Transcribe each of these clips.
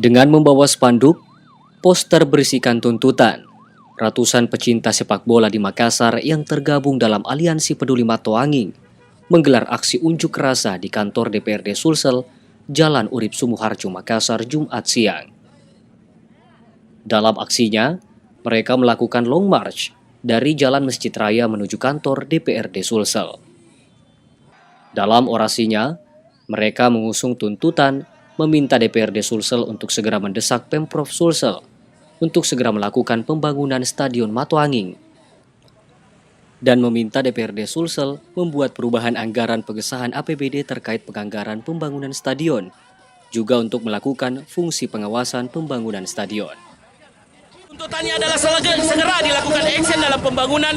Dengan membawa spanduk, poster berisikan tuntutan, ratusan pecinta sepak bola di Makassar yang tergabung dalam Aliansi Peduli Matoanging menggelar aksi unjuk rasa di kantor DPRD Sulsel, Jalan Urip Sumuharjo, Makassar, Jumat siang. Dalam aksinya, mereka melakukan long march dari Jalan Masjid Raya menuju kantor DPRD Sulsel. Dalam orasinya, mereka mengusung tuntutan meminta DPRD Sulsel untuk segera mendesak Pemprov Sulsel untuk segera melakukan pembangunan Stadion Matoanging dan meminta DPRD Sulsel membuat perubahan anggaran pengesahan APBD terkait penganggaran pembangunan stadion, juga untuk melakukan fungsi pengawasan pembangunan stadion. Tuntutannya adalah segera dilakukan action dalam pembangunan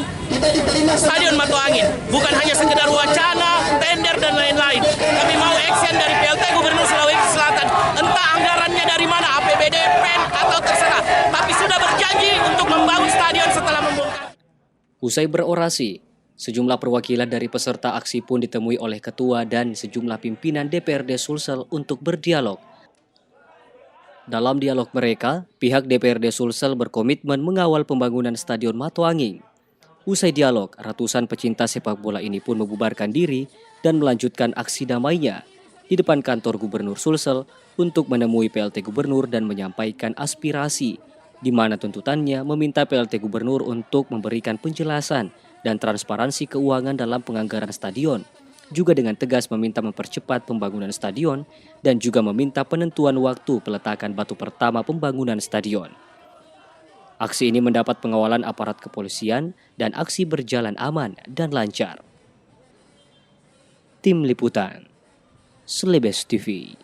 Stadion Matoanging, bukan hanya sekedar wacana, tender dan lain-lain. Kami mau action dari PLT Gubernur Sulawesi Selatan, entah anggarannya dari mana, APBD, PEN atau terserah, tapi sudah berjanji untuk membangun stadion setelah membongkar. Usai berorasi, sejumlah perwakilan dari peserta aksi pun ditemui oleh ketua dan sejumlah pimpinan DPRD Sulsel untuk berdialog. Dalam dialog mereka, pihak DPRD Sulsel berkomitmen mengawal pembangunan Stadion Matoanging. Usai dialog, ratusan pecinta sepak bola ini pun membubarkan diri dan melanjutkan aksi damainya di depan kantor Gubernur Sulsel untuk menemui PLT Gubernur dan menyampaikan aspirasi, di mana tuntutannya meminta PLT Gubernur untuk memberikan penjelasan dan transparansi keuangan dalam penganggaran stadion, juga dengan tegas meminta mempercepat pembangunan stadion dan juga meminta penentuan waktu peletakan batu pertama pembangunan stadion. Aksi ini mendapat pengawalan aparat kepolisian dan aksi berjalan aman dan lancar. Tim Liputan, Slebes TV.